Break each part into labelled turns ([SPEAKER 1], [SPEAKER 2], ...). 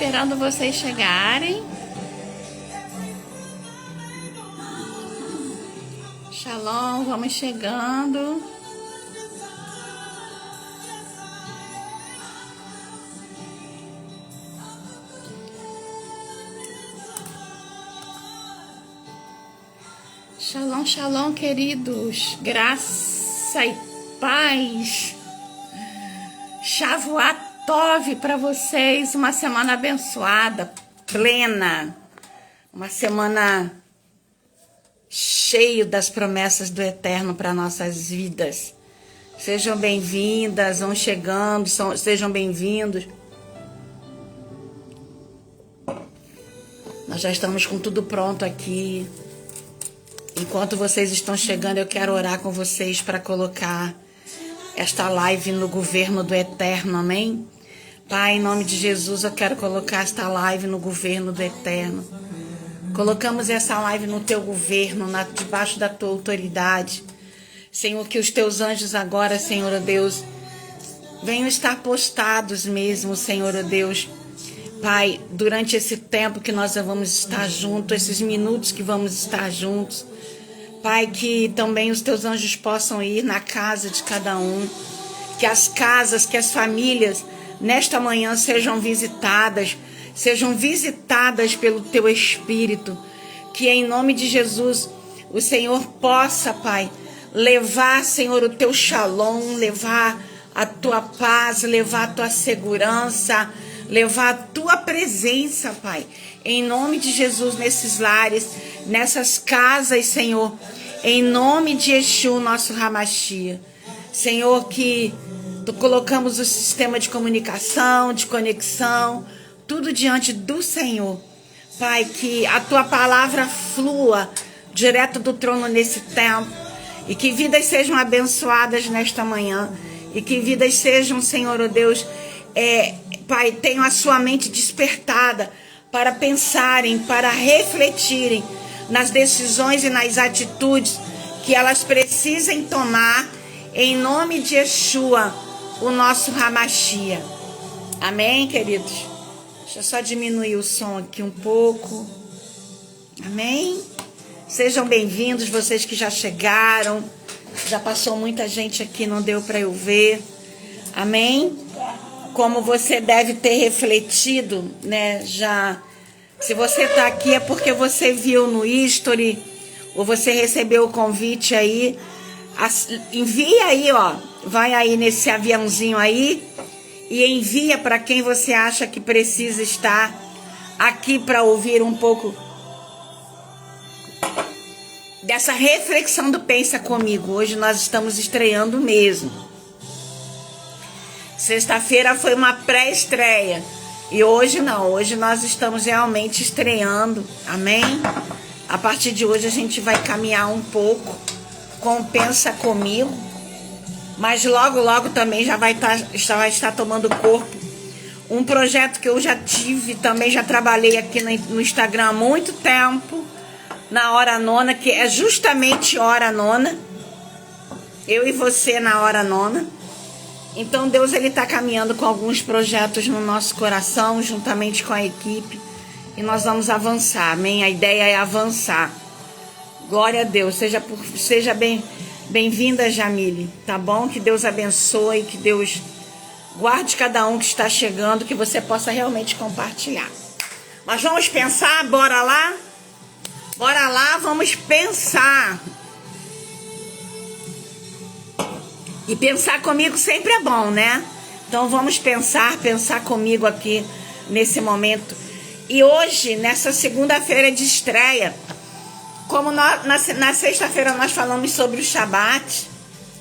[SPEAKER 1] esperando vocês chegarem. Shalom, vamos chegando. Shalom, shalom, queridos. Graça e paz. Shavuot Tov para vocês. Uma semana abençoada, plena. Uma semana cheia das promessas do Eterno para nossas vidas. Sejam bem-vindas, vão chegando, sejam bem-vindos. Nós já estamos com tudo pronto aqui. Enquanto vocês estão chegando, eu quero orar com vocês para colocar esta live no governo do Eterno, amém? Pai, em nome de Jesus, eu quero colocar esta live no governo do Eterno. Colocamos essa live no teu governo, debaixo da tua autoridade. Senhor, que os teus anjos agora, Senhor Deus, venham estar postados mesmo, Senhor Deus. Pai, durante esse tempo que nós vamos estar juntos, esses minutos que vamos estar juntos, Pai, que também os teus anjos possam ir na casa de cada um, que as casas, que as famílias, nesta manhã sejam visitadas pelo teu Espírito, que em nome de Jesus o Senhor possa, Pai, levar, Senhor, o teu shalom, levar a tua paz, levar a tua segurança, levar a tua presença, Pai, em nome de Jesus, nesses lares, nessas casas, Senhor, em nome de Yeshua, nosso Hamashia. Senhor, que tu colocamos o sistema de comunicação, de conexão, tudo diante do Senhor. Pai, que a tua palavra flua direto do trono nesse tempo, e que vidas sejam abençoadas nesta manhã, e que vidas sejam, Senhor, oh Deus, Pai, tenham a sua mente despertada para pensarem, para refletirem nas decisões e nas atitudes que elas precisem tomar, em nome de Yeshua, o nosso Hamashia. Amém, queridos? Deixa eu só diminuir o som aqui um pouco. Amém? Sejam bem-vindos, vocês que já chegaram. Já passou muita gente aqui, não deu para eu ver. Amém? Como você deve ter refletido, né? Se você está aqui é porque você viu no history, ou você recebeu o convite aí. Envia aí, ó. Vai aí nesse aviãozinho aí e envia para quem você acha que precisa estar aqui para ouvir um pouco dessa reflexão do Pensa Comigo. Hoje nós estamos estreando mesmo. Sexta-feira foi uma pré-estreia. E hoje não, hoje nós estamos realmente estreando. Amém? A partir de hoje a gente vai caminhar um pouco com Pensa Comigo. Mas logo, logo também já vai estar tomando corpo um projeto que eu já tive, também já trabalhei aqui no Instagram há muito tempo, na Hora Nona, que é justamente Hora Nona. Eu e você na Hora Nona. Então Deus, ele está caminhando com alguns projetos no nosso coração, juntamente com a equipe, e nós vamos avançar, amém? A ideia é avançar. Glória a Deus, seja bem-vinda, Jamile, tá bom? Que Deus abençoe, que Deus guarde cada um que está chegando, que você possa realmente compartilhar. Mas vamos pensar, bora lá? Bora lá, vamos pensar. E pensar comigo sempre é bom, né? Então vamos pensar comigo aqui nesse momento. E hoje, nessa segunda-feira de estreia, como na sexta-feira nós falamos sobre o Shabat,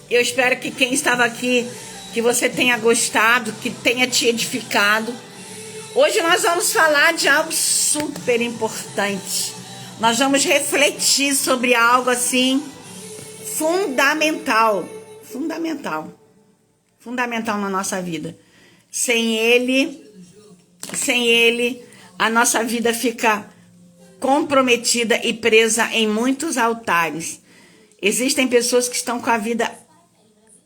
[SPEAKER 1] eu espero que quem estava aqui, que você tenha gostado, que tenha te edificado. Hoje nós vamos falar de algo super importante. Nós vamos refletir sobre algo assim fundamental na nossa vida. Sem ele, a nossa vida fica comprometida e presa em muitos altares. Existem pessoas que estão com a vida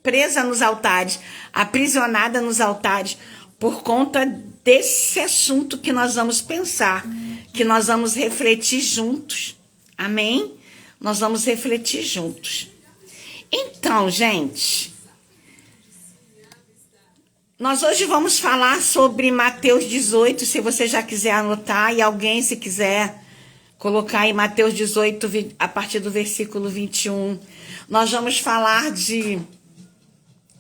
[SPEAKER 1] presa nos altares, aprisionada nos altares, por conta desse assunto que nós vamos pensar, que nós vamos refletir juntos. Amém? Nós vamos refletir juntos. Então, gente, nós hoje vamos falar sobre Mateus 18, se você já quiser anotar, e alguém, se quiser colocar aí Mateus 18, a partir do versículo 21. Nós vamos falar de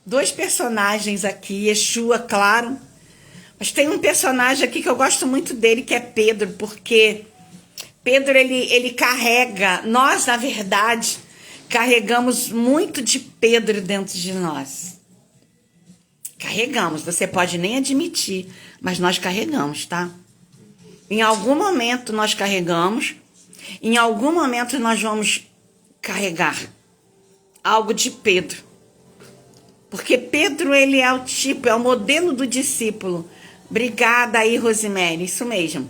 [SPEAKER 1] dois personagens aqui, Yeshua, claro, mas tem um personagem aqui que eu gosto muito dele, que é Pedro, porque Pedro, ele carrega, nós, na verdade, carregamos muito de Pedro dentro de nós. Carregamos, você pode nem admitir, mas nós carregamos, tá? Em algum momento nós carregamos, em algum momento nós vamos carregar algo de Pedro. Porque Pedro, ele é o tipo, é o modelo do discípulo. Obrigada aí, Rosemary, isso mesmo.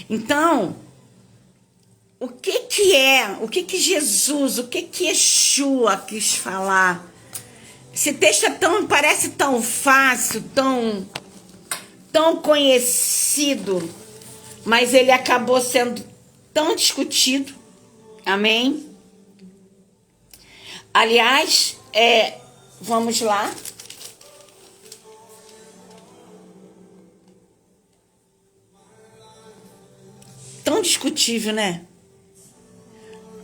[SPEAKER 1] Então, o que Jesus, o que Yeshua quis falar? Esse texto parece tão fácil, tão conhecido, mas ele acabou sendo tão discutido. Amém? Aliás, vamos lá. Tão discutível, né?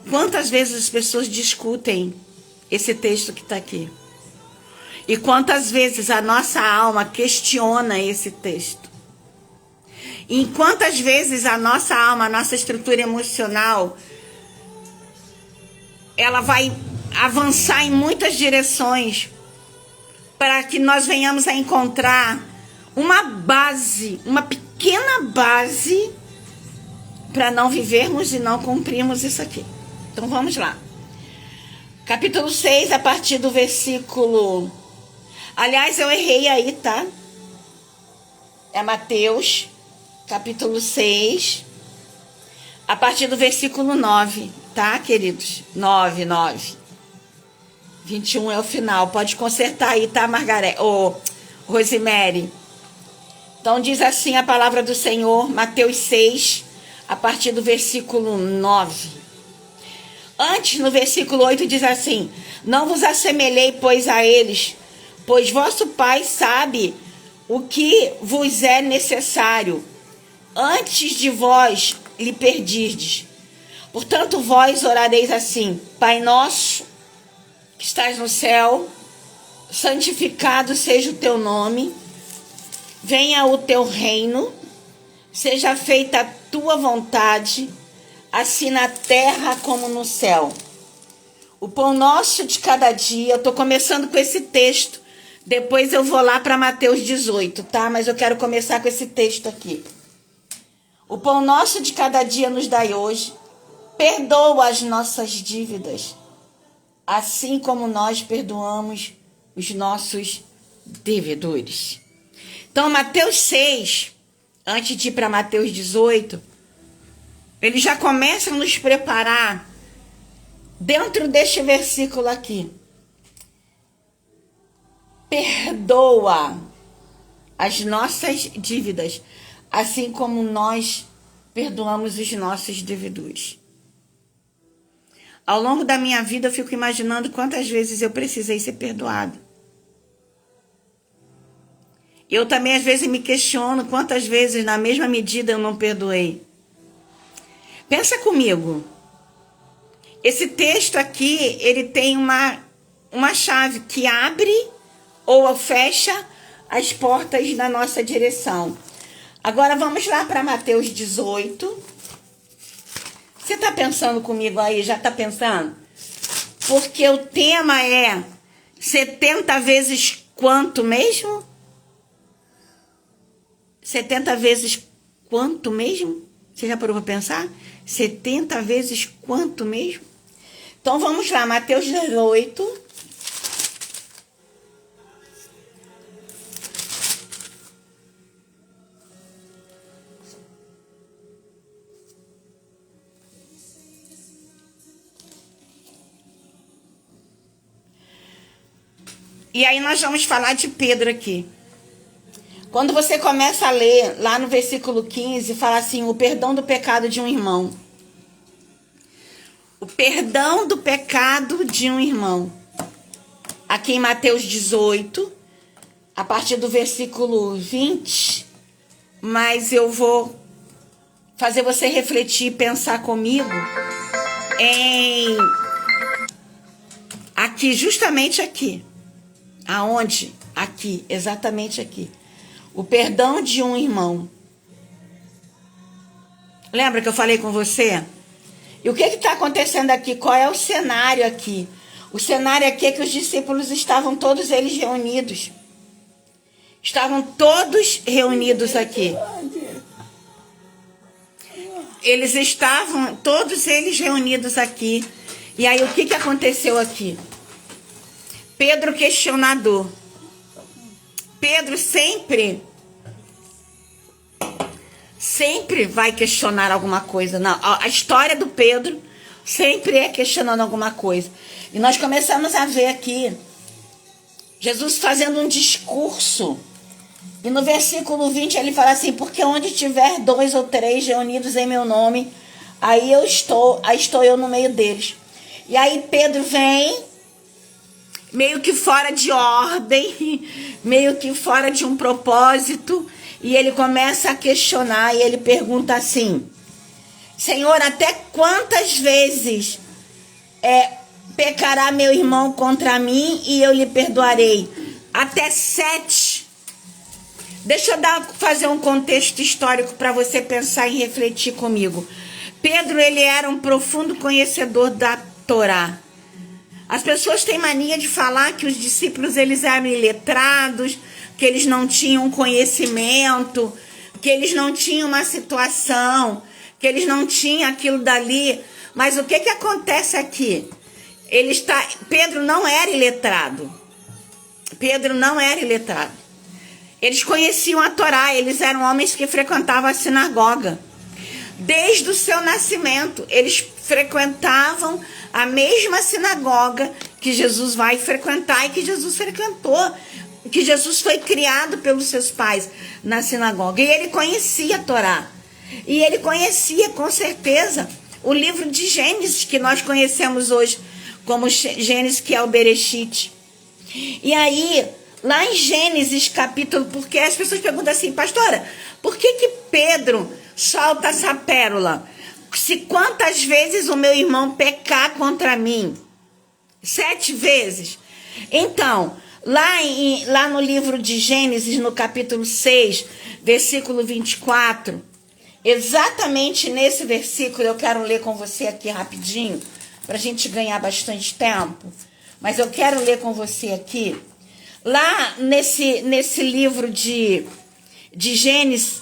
[SPEAKER 1] Quantas vezes as pessoas discutem esse texto que está aqui? E quantas vezes a nossa alma questiona esse texto? E quantas vezes a nossa alma, a nossa estrutura emocional, ela vai avançar em muitas direções para que nós venhamos a encontrar uma base, uma pequena base para não vivermos e não cumprirmos isso aqui. Então vamos lá. Capítulo 6, a partir do versículo... Aliás, eu errei aí, tá? É Mateus, capítulo 6, a partir do versículo 9, tá, queridos? 9. 21 é o final. Pode consertar aí, tá, Margarete? Ô, Rosemary. Então diz assim a palavra do Senhor, Mateus 6, a partir do versículo 9. Antes, no versículo 8, diz assim: não vos assemelhei, pois, a eles, pois vosso Pai sabe o que vos é necessário, antes de vós lhe pedirdes. Portanto, vós orareis assim: Pai nosso, que estás no céu, santificado seja o teu nome, venha o teu reino, seja feita a tua vontade, assim na terra como no céu. O pão nosso de cada dia, eu estou começando com esse texto, depois eu vou lá para Mateus 18, tá? Mas eu quero começar com esse texto aqui. O pão nosso de cada dia nos dai hoje, perdoa as nossas dívidas, assim como nós perdoamos os nossos devedores. Então, Mateus 6, antes de ir para Mateus 18, ele já começa a nos preparar dentro deste versículo aqui. Perdoa as nossas dívidas, assim como nós perdoamos os nossos devedores. Ao longo da minha vida, eu fico imaginando quantas vezes eu precisei ser perdoado. Eu também, às vezes, me questiono quantas vezes, na mesma medida, eu não perdoei. Pensa comigo. Esse texto aqui, ele tem uma chave que abre ou fecha as portas da nossa direção. Agora vamos lá para Mateus 18. Você está pensando comigo aí? Já está pensando? Porque o tema é 70 vezes quanto mesmo? 70 vezes quanto mesmo? Você já parou para pensar? 70 vezes quanto mesmo? Então vamos lá, Mateus 18. E aí nós vamos falar de Pedro aqui. Quando você começa a ler, lá no versículo 15, fala assim, o perdão do pecado de um irmão. O perdão do pecado de um irmão. Aqui em Mateus 18, a partir do versículo 20, mas eu vou fazer você refletir e pensar comigo em aqui, justamente aqui. Aonde? Aqui, exatamente aqui. O perdão de um irmão. Lembra que eu falei com você? E o que está acontecendo aqui? Qual é o cenário aqui? O cenário aqui é que os discípulos estavam todos eles reunidos. Estavam todos reunidos aqui. Eles estavam, todos eles reunidos aqui. E aí, o que aconteceu aqui? Pedro questionador. Pedro sempre vai questionar alguma coisa. Não, a história do Pedro sempre é questionando alguma coisa. E nós começamos a ver aqui Jesus fazendo um discurso. E no versículo 20 ele fala assim, porque onde tiver 2 ou 3 reunidos em meu nome, aí estou eu no meio deles. E aí Pedro vem, meio que fora de ordem, meio que fora de um propósito, e ele começa a questionar, e ele pergunta assim, Senhor, até quantas vezes pecará meu irmão contra mim e eu lhe perdoarei? Até 7. Deixa eu fazer um contexto histórico para você pensar e refletir comigo. Pedro, ele era um profundo conhecedor da Torá. As pessoas têm mania de falar que os discípulos eles eram iletrados, que eles não tinham conhecimento, que eles não tinham uma situação, que eles não tinham aquilo dali. Mas o que acontece aqui? Pedro não era iletrado. Pedro não era iletrado. Eles conheciam a Torá, eles eram homens que frequentavam a sinagoga. Desde o seu nascimento, eles frequentavam a mesma sinagoga que Jesus vai frequentar e que Jesus frequentou, que Jesus foi criado pelos seus pais na sinagoga. E ele conhecia a Torá. E ele conhecia, com certeza, o livro de Gênesis, que nós conhecemos hoje como Gênesis, que é o Bereshit. E aí, lá em Gênesis capítulo, porque as pessoas perguntam assim, pastora, por que Pedro solta essa pérola? Se quantas vezes o meu irmão pecar contra mim? 7 vezes. Então, lá no livro de Gênesis, no capítulo 6, versículo 24, exatamente nesse versículo, eu quero ler com você aqui rapidinho, para a gente ganhar bastante tempo, mas eu quero ler com você aqui, lá nesse livro de Gênesis,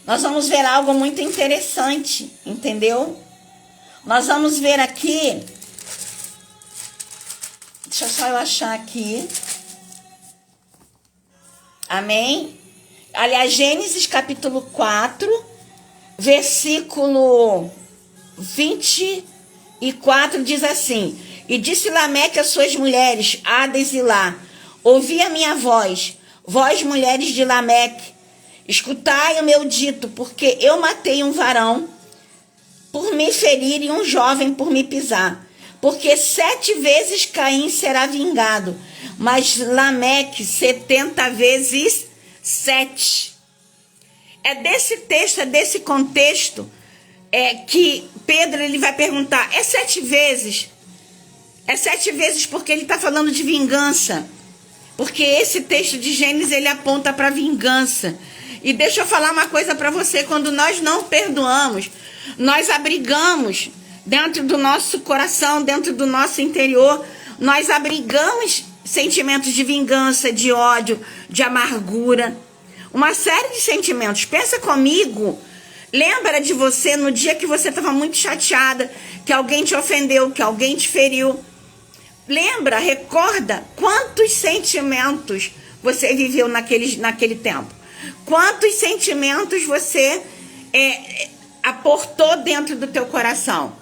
[SPEAKER 1] nós vamos ver algo muito interessante, entendeu? Nós vamos ver aqui, deixa só eu achar aqui, amém? Aliás, Gênesis capítulo 4, versículo 24 diz assim, e disse Lameque às suas mulheres, Ada e Zilá, ouvi a minha voz, vós mulheres de Lameque, escutai o meu dito, porque eu matei um varão por me ferir e um jovem por me pisar. Porque 7 vezes Caim será vingado, mas Lameque 70 vezes 7. É desse texto, é desse contexto que Pedro ele vai perguntar, é 7 vezes? É 7 vezes porque ele está falando de vingança. Porque esse texto de Gênesis ele aponta para vingança. E deixa eu falar uma coisa para você, quando nós não perdoamos, nós abrigamos dentro do nosso coração, dentro do nosso interior, nós abrigamos sentimentos de vingança, de ódio, de amargura, uma série de sentimentos. Pensa comigo, lembra de você no dia que você estava muito chateada, que alguém te ofendeu, que alguém te feriu. Lembra, recorda quantos sentimentos você viveu naquele tempo. Quantos sentimentos você aportou dentro do teu coração.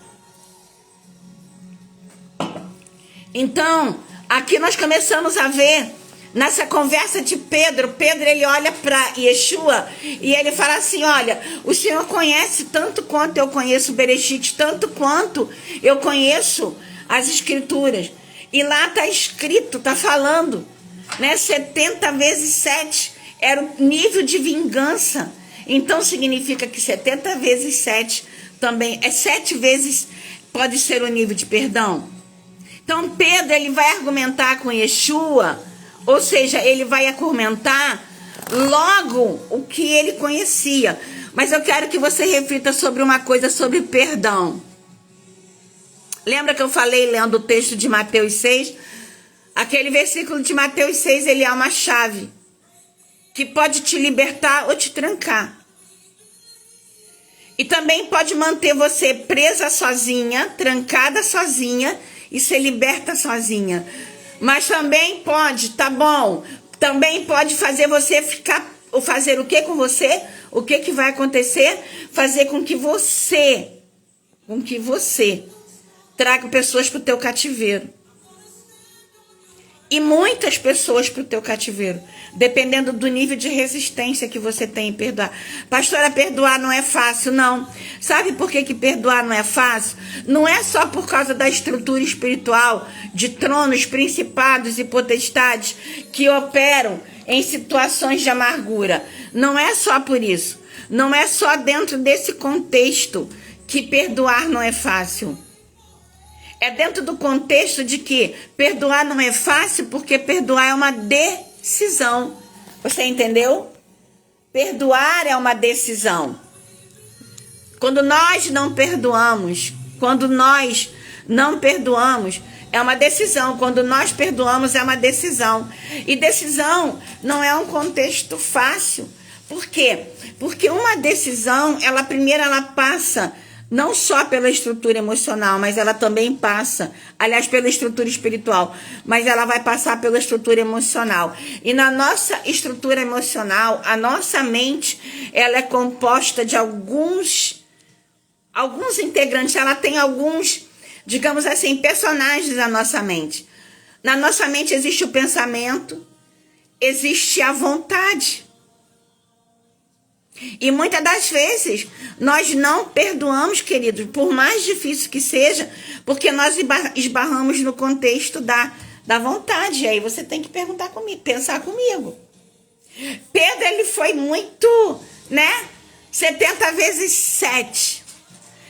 [SPEAKER 1] Então, aqui nós começamos a ver Nessa conversa de Pedro, ele olha para Yeshua e ele fala assim, olha, o Senhor conhece tanto quanto eu conheço o Bereshit, tanto quanto eu conheço as Escrituras. E lá está escrito, está falando, né? 70 vezes 7 era o nível de vingança. Então significa que 70 vezes 7 também, 7 vezes pode ser o nível de perdão. Então Pedro, ele vai argumentar com Yeshua, ou seja, ele vai argumentar logo o que ele conhecia. Mas eu quero que você reflita sobre uma coisa, sobre perdão. Lembra que eu falei lendo o texto de Mateus 6? Aquele versículo de Mateus 6, ele é uma chave que pode te libertar ou te trancar. E também pode manter você presa sozinha, trancada sozinha e ser liberta sozinha. Mas também pode, tá bom, também pode fazer você ficar, ou fazer o que com você? O que vai acontecer? Fazer com que você traga pessoas para o teu cativeiro. E muitas pessoas para o teu cativeiro, dependendo do nível de resistência que você tem em perdoar. Pastora, perdoar não é fácil, não. Sabe por que perdoar não é fácil? Não é só por causa da estrutura espiritual, de tronos, principados e potestades que operam em situações de amargura. Não é só por isso. Não é só dentro desse contexto que perdoar não é fácil. É dentro do contexto de que perdoar não é fácil, porque perdoar é uma decisão. Você entendeu? Perdoar é uma decisão. Quando nós não perdoamos, é uma decisão. Quando nós perdoamos, é uma decisão. E decisão não é um contexto fácil. Por quê? Porque uma decisão, ela passa não só pela estrutura emocional, mas ela também passa, aliás, pela estrutura espiritual, mas ela vai passar pela estrutura emocional. E na nossa estrutura emocional, a nossa mente, ela é composta de alguns integrantes, ela tem alguns, digamos assim, personagens da nossa mente. Na nossa mente existe o pensamento, existe a vontade. E muitas das vezes nós não perdoamos, queridos, por mais difícil que seja, porque nós esbarramos no contexto da vontade. E aí você tem que pensar comigo. Pedro, ele foi muito, 70 vezes 7.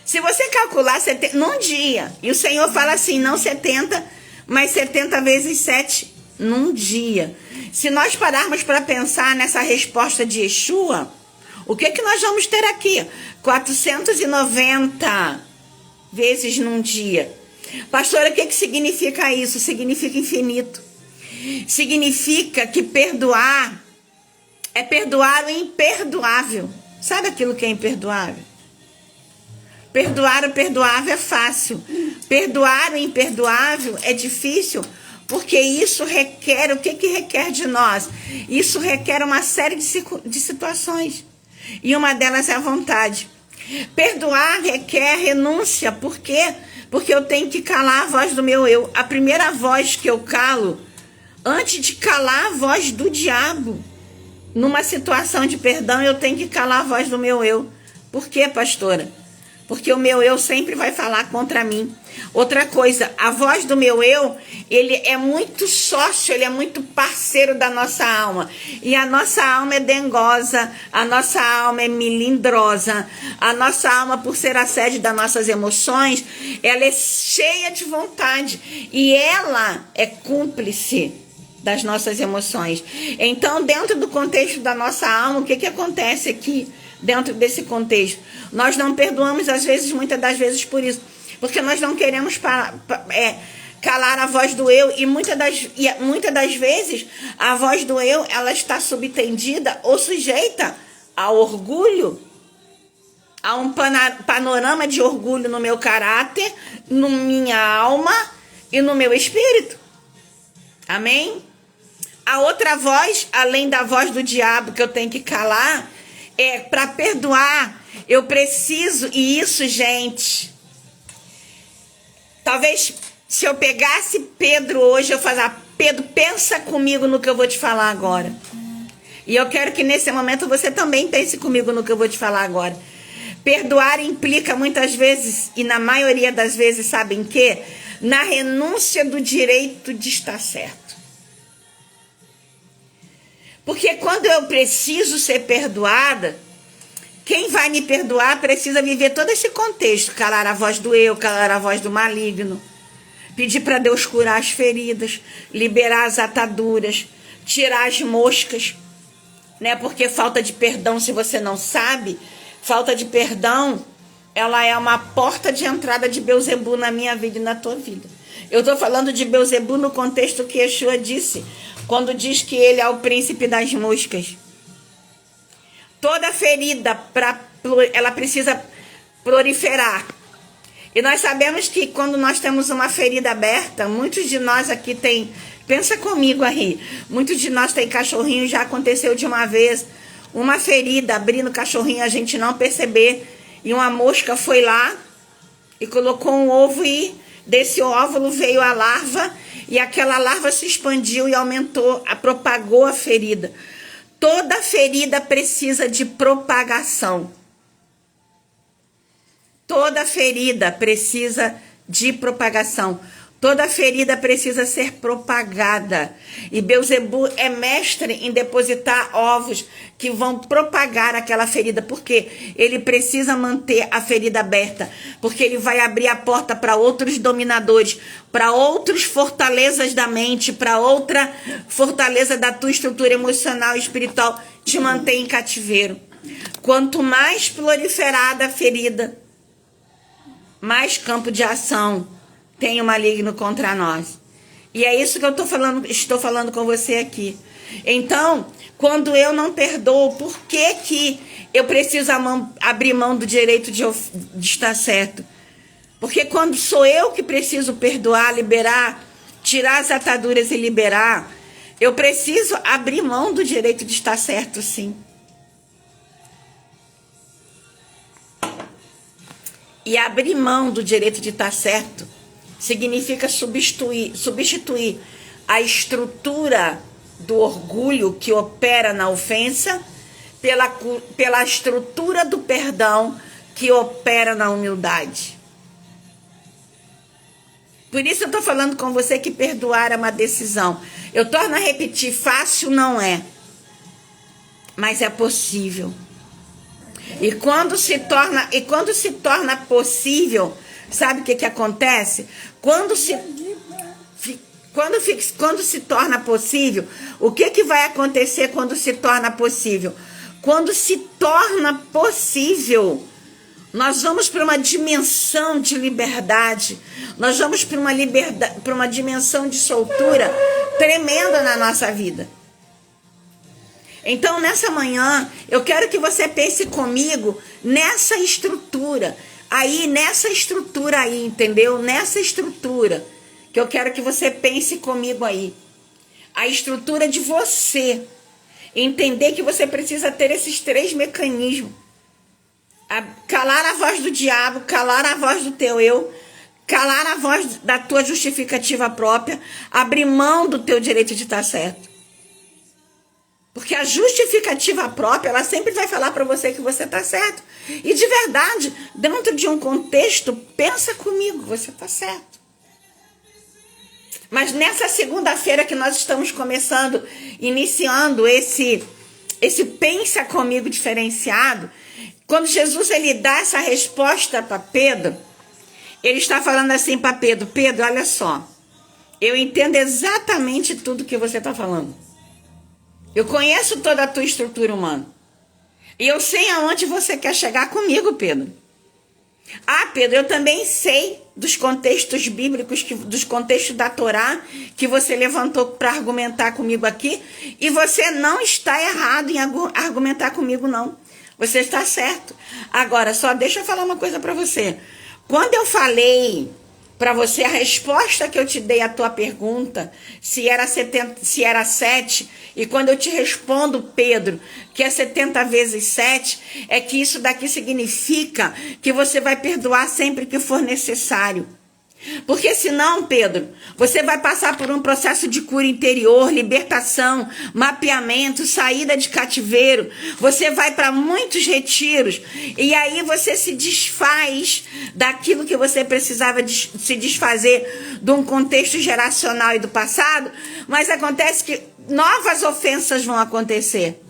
[SPEAKER 1] Se você calcular num dia, e o Senhor fala assim, não 70, mas 70 vezes 7 num dia. Se nós pararmos para pensar nessa resposta de Yeshua, o que nós vamos ter aqui? 490 vezes num dia. Pastora, o que significa isso? Significa infinito. Significa que perdoar é perdoar o imperdoável. Sabe aquilo que é imperdoável? Perdoar o perdoável é fácil. Perdoar o imperdoável é difícil, porque isso requer, o que requer de nós? Isso requer uma série de situações. E uma delas é a vontade. Perdoar requer renúncia. Por quê? Porque eu tenho que calar a voz do meu eu. A primeira voz que eu calo, antes de calar a voz do diabo, numa situação de perdão, eu tenho que calar a voz do meu eu. Por quê, pastora? Porque o meu eu sempre vai falar contra mim. Outra coisa, a voz do meu eu, ele é muito sócio, ele é muito parceiro da nossa alma. E a nossa alma é dengosa, a nossa alma é melindrosa, a nossa alma, por ser a sede das nossas emoções, ela é cheia de vontade. E ela é cúmplice das nossas emoções. Então, dentro do contexto da nossa alma, o que acontece aqui? Dentro desse contexto, nós não perdoamos muitas das vezes por isso, porque nós não queremos calar a voz do eu, e muitas das vezes a voz do eu, ela está subtendida ou sujeita ao orgulho, a um panorama de orgulho no meu caráter, na minha alma e no meu espírito. Amém? A outra voz, além da voz do diabo que eu tenho que calar, para perdoar, eu preciso, e isso, gente, talvez se eu pegasse Pedro hoje, eu Pedro, pensa comigo no que eu vou te falar agora. E eu quero que nesse momento você também pense comigo no que eu vou te falar agora. Perdoar implica muitas vezes, e na maioria das vezes, sabem o quê? Na renúncia do direito de estar certo. Porque quando eu preciso ser perdoada, quem vai me perdoar precisa viver todo esse contexto. Calar a voz do eu, calar a voz do maligno. Pedir para Deus curar as feridas, liberar as ataduras, tirar as moscas. Né? Porque falta de perdão, se você não sabe, falta de perdão, ela é uma porta de entrada de Beuzebu na minha vida e na tua vida. Eu estou falando de Beuzebu no contexto que Yeshua disse, quando diz que ele é o príncipe das moscas. Toda ferida, ela precisa proliferar. E nós sabemos que quando nós temos uma ferida aberta, muitos de nós aqui tem, pensa comigo aí, muitos de nós tem cachorrinho, já aconteceu de uma vez, uma ferida abrindo o cachorrinho, a gente não perceber, e uma mosca foi lá e colocou um ovo e desse óvulo veio a larva, e aquela larva se expandiu e aumentou, propagou a ferida. Toda ferida precisa de propagação. Toda ferida precisa de propagação. Toda ferida precisa ser propagada. E Beuzebu é mestre em depositar ovos que vão propagar aquela ferida. Porque ele precisa manter a ferida aberta. Porque ele vai abrir a porta para outros dominadores, para outras fortalezas da mente, para outra fortaleza da tua estrutura emocional e espiritual, te manter em cativeiro. Quanto mais proliferada a ferida, mais campo de ação tem o maligno contra nós. E é isso que eu estou falando com você aqui. Então, quando eu não perdoo, por que eu preciso abrir mão do direito de estar certo? Porque quando sou eu que preciso perdoar, liberar, tirar as ataduras e liberar, eu preciso abrir mão do direito de estar certo, sim. E abrir mão do direito de estar certo significa substituir a estrutura do orgulho que opera na ofensa pela estrutura do perdão que opera na humildade. Por isso eu estou falando com você que perdoar é uma decisão. Eu torno a repetir, fácil não é, mas é possível. E quando se torna possível, sabe o que acontece? Quando se torna possível, o que vai acontecer quando se torna possível? Quando se torna possível, nós vamos para uma dimensão de liberdade, nós vamos para uma dimensão de soltura tremenda na nossa vida. Então, nessa manhã, eu quero que você pense comigo nessa estrutura aí, entendeu? Nessa estrutura, que eu quero que você pense comigo aí. A estrutura de você. Entender que você precisa ter esses 3 mecanismos. Calar a voz do diabo, calar a voz do teu eu, calar a voz da tua justificativa própria, abrir mão do teu direito de estar certo. Porque a justificativa própria, ela sempre vai falar para você que você está certo. E de verdade, dentro de um contexto, pensa comigo, você está certo. Mas nessa segunda-feira que nós estamos iniciando esse pensa comigo diferenciado, quando Jesus ele dá essa resposta para Pedro, ele está falando assim para Pedro, Pedro, olha só, eu entendo exatamente tudo que você está falando. Eu conheço toda a tua estrutura humana. E eu sei aonde você quer chegar comigo, Pedro. Ah, Pedro, eu também sei dos contextos bíblicos, dos contextos da Torá, que você levantou para argumentar comigo aqui. E você não está errado em argumentar comigo, não. Você está certo. Agora, só deixa eu falar uma coisa para você. Quando eu falei para você a resposta que eu te dei à tua pergunta, se era 7, e quando eu te respondo, Pedro, que é 70 vezes 7, é que isso daqui significa que você vai perdoar sempre que for necessário. Porque senão, Pedro, você vai passar por um processo de cura interior, libertação, mapeamento, saída de cativeiro. Você vai para muitos retiros e aí você se desfaz daquilo que você precisava se desfazer de um contexto geracional e do passado, mas acontece que novas ofensas vão acontecer.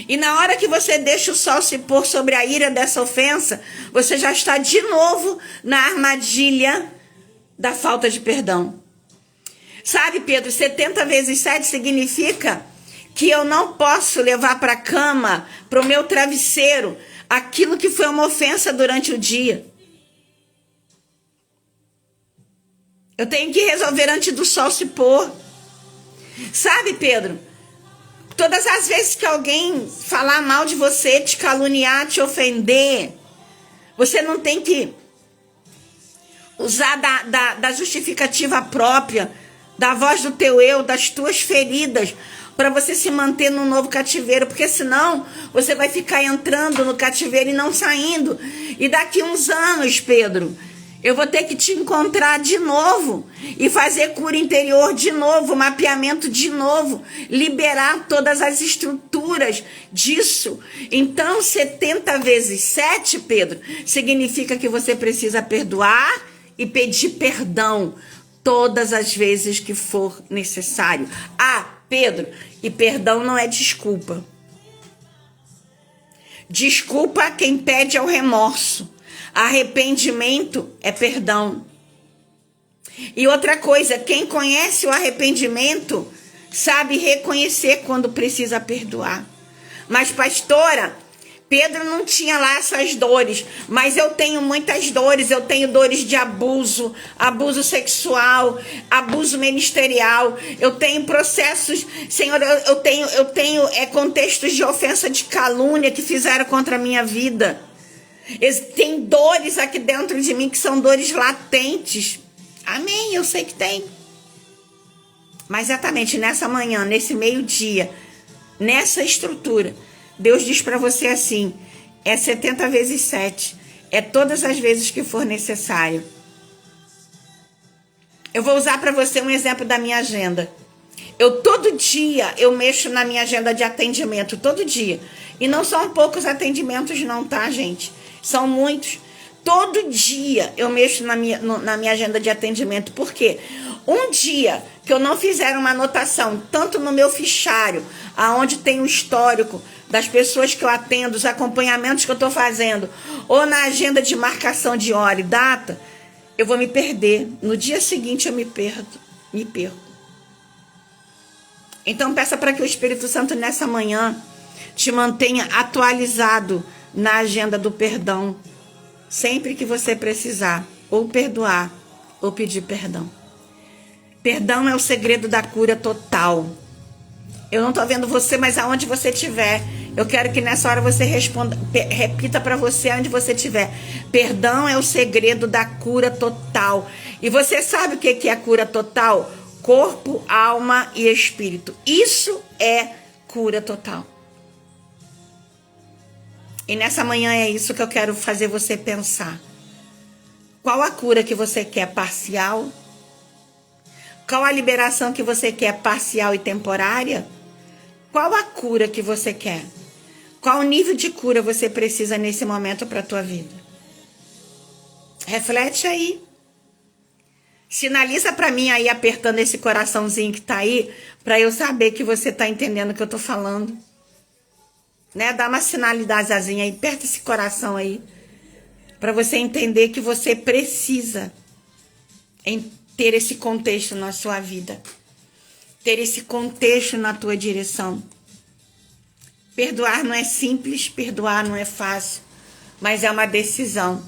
[SPEAKER 1] E na hora que você deixa o sol se pôr sobre a ira dessa ofensa, você já está de novo na armadilha da falta de perdão. Sabe, Pedro, 70 vezes 7 significa que eu não posso levar para a cama, para o meu travesseiro, aquilo que foi uma ofensa durante o dia. Eu tenho que resolver antes do sol se pôr. Sabe, Pedro? Todas as vezes que alguém falar mal de você, te caluniar, te ofender, você não tem que usar da justificativa própria, da voz do teu eu, das tuas feridas, para você se manter num novo cativeiro, porque senão você vai ficar entrando no cativeiro e não saindo. E daqui uns anos, Pedro, eu vou ter que te encontrar de novo e fazer cura interior de novo, mapeamento de novo, liberar todas as estruturas disso. Então, 70 vezes 7, Pedro, significa que você precisa perdoar e pedir perdão todas as vezes que for necessário. Ah, Pedro, e perdão não é desculpa. Desculpa quem pede é o remorso. Arrependimento é perdão. E outra coisa, quem conhece o arrependimento sabe reconhecer quando precisa perdoar. Mas, pastora, Pedro não tinha lá essas dores, mas eu tenho muitas dores. Eu tenho dores de abuso, abuso sexual, abuso ministerial. Eu tenho processos, Senhor, eu tenho contextos de ofensa, de calúnia que fizeram contra a minha vida. Tem dores aqui dentro de mim que são dores latentes. Amém, eu sei que tem. Mas exatamente nessa manhã, nesse meio-dia, nessa estrutura, Deus diz para você assim, é 70 vezes 7. É todas as vezes que for necessário. Eu vou usar para você um exemplo da minha agenda. Todo dia eu mexo na minha agenda de atendimento, todo dia. E não são poucos atendimentos não, tá, gente? São muitos. Todo dia eu mexo na minha agenda de atendimento. Por quê? Um dia que eu não fizer uma anotação, tanto no meu fichário, aonde tem o histórico das pessoas que eu atendo, os acompanhamentos que eu estou fazendo, ou na agenda de marcação de hora e data, eu vou me perder. No dia seguinte eu me perco. Então peça para que o Espírito Santo nessa manhã te mantenha atualizado na agenda do perdão, sempre que você precisar, ou perdoar, ou pedir perdão. Perdão é o segredo da cura total. Eu não estou vendo você, mas aonde você estiver, eu quero que nessa hora você repita para você onde você estiver. Perdão é o segredo da cura total. E você sabe o que é a cura total? Corpo, alma e espírito. Isso é cura total. E nessa manhã é isso que eu quero fazer você pensar. Qual a cura que você quer, parcial? Qual a liberação que você quer, parcial e temporária? Qual a cura que você quer? Qual o nível de cura você precisa nesse momento para a tua vida? Reflete aí. Sinaliza para mim aí, apertando esse coraçãozinho que tá aí, para eu saber que você tá entendendo o que eu tô falando. Né? Dá uma sinalidadezinha aí, aperta esse coração aí, para você entender que você precisa ter esse contexto na sua vida, ter esse contexto na tua direção. Perdoar não é simples, perdoar não é fácil, mas é uma decisão.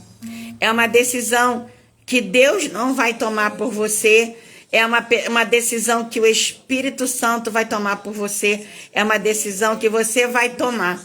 [SPEAKER 1] É uma decisão que Deus não vai tomar por você. É uma decisão que o Espírito Santo vai tomar por você. É uma decisão que você vai tomar.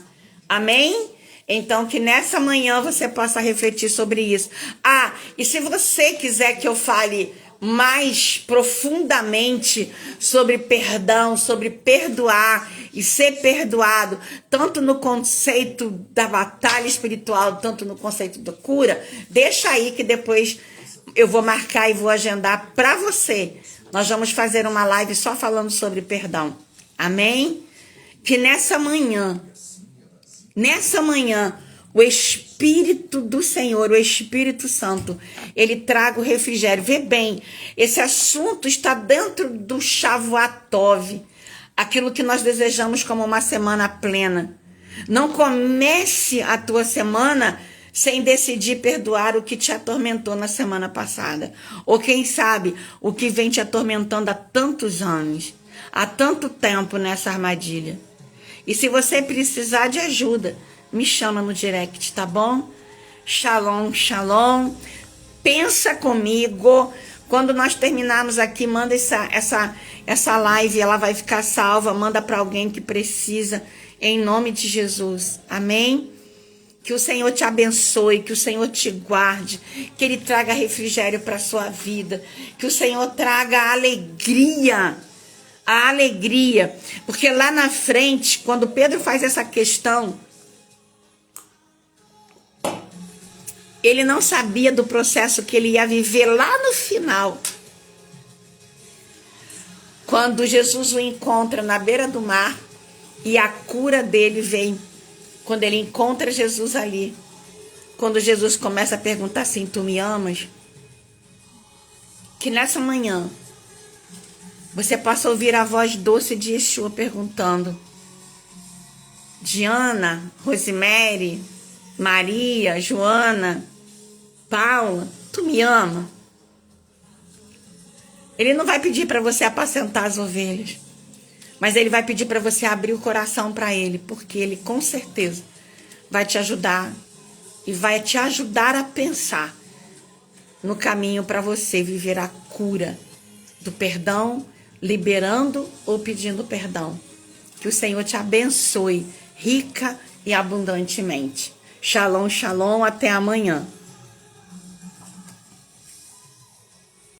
[SPEAKER 1] Amém? Então, que nessa manhã você possa refletir sobre isso. Ah, e se você quiser que eu fale mais profundamente sobre perdão, sobre perdoar e ser perdoado, tanto no conceito da batalha espiritual, tanto no conceito da cura, deixa aí que depois eu vou marcar e vou agendar para você. Nós vamos fazer uma live só falando sobre perdão. Amém? Que nessa manhã, o Espírito do Senhor, o Espírito Santo, ele traga o refrigério. Vê bem, esse assunto está dentro do Shavuatov, aquilo que nós desejamos como uma semana plena. Não comece a tua semana sem decidir perdoar o que te atormentou na semana passada. Ou quem sabe, o que vem te atormentando há tantos anos, há tanto tempo nessa armadilha. E se você precisar de ajuda, me chama no direct, tá bom? Shalom, shalom. Pensa comigo. Quando nós terminarmos aqui, manda essa live, ela vai ficar salva. Manda para alguém que precisa, em nome de Jesus. Amém? Que o Senhor te abençoe, que o Senhor te guarde, que Ele traga refrigério para a sua vida, que o Senhor traga a alegria, porque lá na frente, quando Pedro faz essa questão, ele não sabia do processo que ele ia viver lá no final. Quando Jesus o encontra na beira do mar e a cura dele vem, quando ele encontra Jesus ali, quando Jesus começa a perguntar assim, tu me amas? Que nessa manhã você possa ouvir a voz doce de Yeshua perguntando, Diana, Rosemary, Maria, Joana, Paula, tu me ama? Ele não vai pedir para você apacentar as ovelhas, mas ele vai pedir para você abrir o coração para ele, porque ele com certeza vai te ajudar e vai te ajudar a pensar no caminho para você viver a cura do perdão, liberando ou pedindo perdão. Que o Senhor te abençoe rica e abundantemente. Shalom, shalom, até amanhã.